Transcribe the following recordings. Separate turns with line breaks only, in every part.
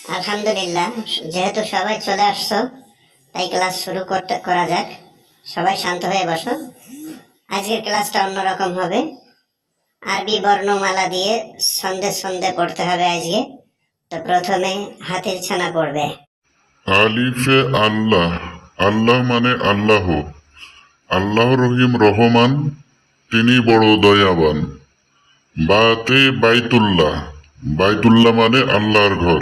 আলহামদুলিল্লাহ, যেহেতু সবাই চলে আসছো তাই ক্লাস শুরু করা যাক। সবাই শান্ত হয়ে বসো। আজকের ক্লাসটা অন্যরকম হবে। আরবি বর্ণমালা দিয়ে সন্ধে সন্ধে পড়তে হবে আজকে। তো প্রথমে হাতির ছানা পড়বে।
আলিফে আল্লাহ। আল্লাহ মানে আল্লাহ। আল্লাহ রহিম রহমান, তিনি বড় দয়াবান। বাতে বাইতুল্লাহ। বাইতুল্লাহ মানে আল্লাহর ঘর।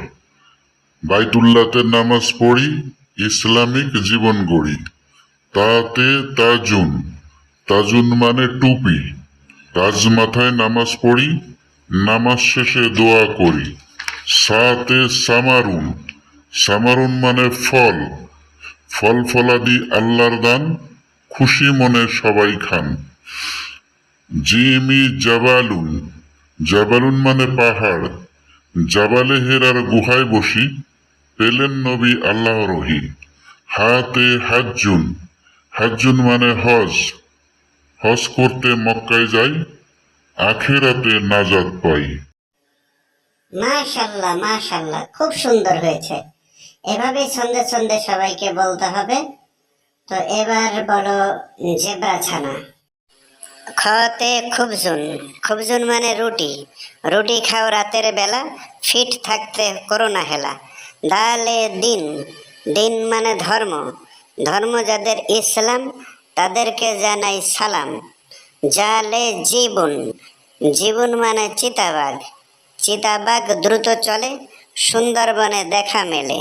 বাইতুল্লাহতে নামাজ পড়ি, ইসলামিক জীবন গড়ি। তাতে তাজুন। তাজুন মানে টুপি। তাজ মাথায় নামাজ পড়ি, নামাজ শেষে দোয়া করি। সাতে সামারুন। সামারুন মানে ফল। ফল ফলাদি আল্লাহর দান, খুশি মনে সবাই খান। জিমি জাবালুন। জাবালুন মানে পাহাড়। জাবালে হেরার গুহায় বসি, পেলেন নবী আল্লাহ রহি। হাতে হাজ্জুন। হাজ্জুন মানে হজ। হজ করতে মক্কায় যাই, আখেরাতে নাজাত পাই।
মাশাল্লাহ মাশাল্লাহ, খুব সুন্দর হয়েছে। এভাবে সন্ধে সন্ধে সবাইকে বলতে হবে। তো এবার বলো জেব্রা ছানা। খতে খুবজুন। খুবজুন মানে রুটি। রুটি খাও রাতের বেলা, ফিট থাকতে করো না হেলা। দালে দিন। দিন মানে ধর্ম। ধর্ম যাদের ইসলাম, তাদেরকে জানাই সালাম। জালে জীবন। জীবন মানে চিতাবাঘ। চিতাবাঘ দ্রুত চলে, সুন্দরবনে দেখা মেলে।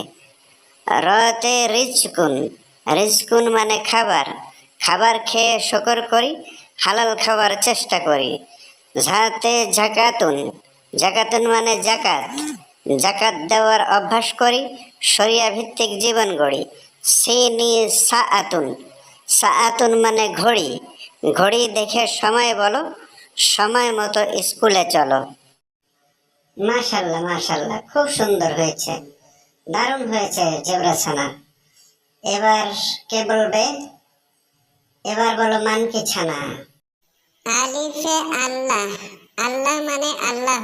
রতে রিজকুন। রিজকুন মানে খাবার। খাবার খেয়ে শকর করি, হালাল খাবার চেষ্টা করি। ঝাতে জাকাতুন। জাকাতুন মানে জাকাত। জাকাত দেওয়ার অভ্যাস করি, শরিয়া ভিত্তিক জীবন গড়ি। সিনি সাআতুন। সাআতুন মানে ঘড়ি। ঘড়ি দেখে সময় বলো, সময় মতো স্কুলে চলো। মাশাল্লাহ মাশাল্লাহ, খুব সুন্দর হয়েছে, দারুণ হয়েছে জেব্রা ছানা। এবার কে বলবে? এবার বলো মানকি ছানা।
আলিফে আল্লাহ। আল্লাহ মানে আল্লাহ।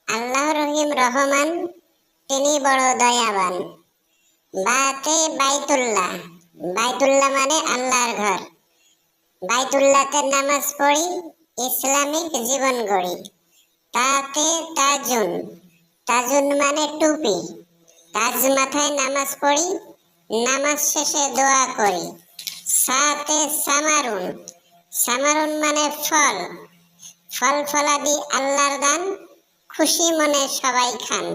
আল্লাহ রহিম রহমান, তিনি বড় দয়াবান। বাতে বাইতুল্লাহ। বাইতুল্লাহ মানে আল্লাহর ঘর। বাইতুল্লাহতে নামাজ পড়ি, ইসলামিক জীবন গড়ি। তাতে তাজুন। তাজুন মানে টুপি। তাজ মাথায় নামাজ পড়ি, নামাজ শেষে দোয়া করি। সাতে সামারুন। সামারুন মানে ফল। ফল ফলাদি আল্লাহর দান, খুশি মনে সবাই খান।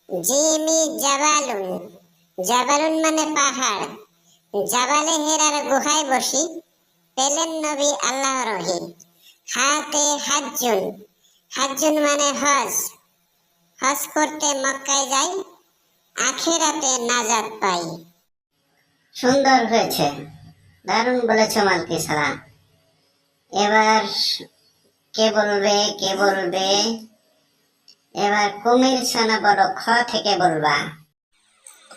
জিমি জাবালুন। জাবালুন মানে পাহাড়। জাবালে হেরার গুহায় বসি, পেলেন নবী আল্লাহ রহি। হাতে হাজ্জুন। হাজ্জুন মানে হজ। হজ করতে মক্কায় যাই, আখেরাতে নাজাত পাই।
সুন্দর হয়েছে, দারুণ বলেছ মালকি ছানা। এবার কে বলবে? কে বলবে? এবার কুমির ছানা বলো, খ থেকে বলবা।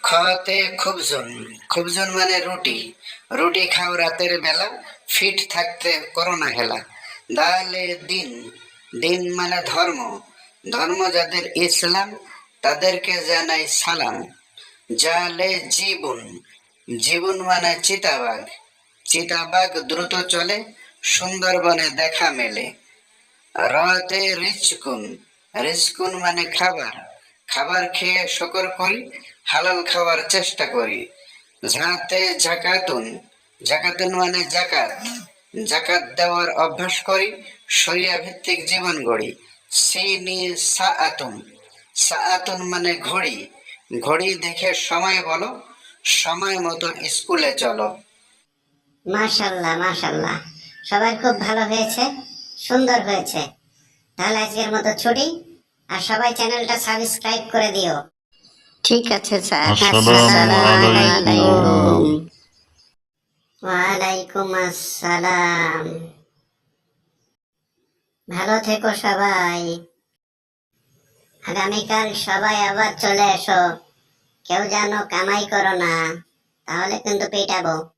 খতে খুবজুন। খুবজুন মানে রুটি। রুটি খাও রাতের বেলা, ফিট থাকতে করো না হেলা। দালে দিন। দিন মানে ধর্ম। ধর্ম যাদের ইসলাম, তাদেরকে জানাই সালাম। জালে জীবন। জীবন মানে চিতাবাঘ। চিতাবাঘ দ্রুত চলে, সুন্দরবনে দেখা মেলে। রাতে রিচকুন। রিচকুন মানে খাবার। খাবার খেয়ে শকর করি, হালাল খাওয়ার চেষ্টা করি। ঝাতে জাকাতুন। জাকাতুন মানে জাকাত। জাকাত দেওয়ার অভ্যাস করি, শরিয়া ভিত্তিক জীবন গড়ি। সিনি সাআতুন। সাআতুন মানে ঘড়ি। ঘড়ি দেখে সময় বলো, সময় মতো স্কুলে চলো।
মাশাল্লাহ মাশাল্লাহ, সবাই খুব ভালো হয়েছে, সুন্দর হয়েছে। তাহলে আজকের মতো ছুটি, আর সবাই চ্যানেলটা সাবস্ক্রাইব করে দিও।
ঠিক আছে স্যার।
আসসালামু আলাইকুম।
ওয়ালাইকুম আসসালাম। ভালো থেকো সবাই। আগামীকাল সবাই আবার চলে এসো। কেউ যেন কামাই করো না, তাহলে কিন্তু পেটাবো।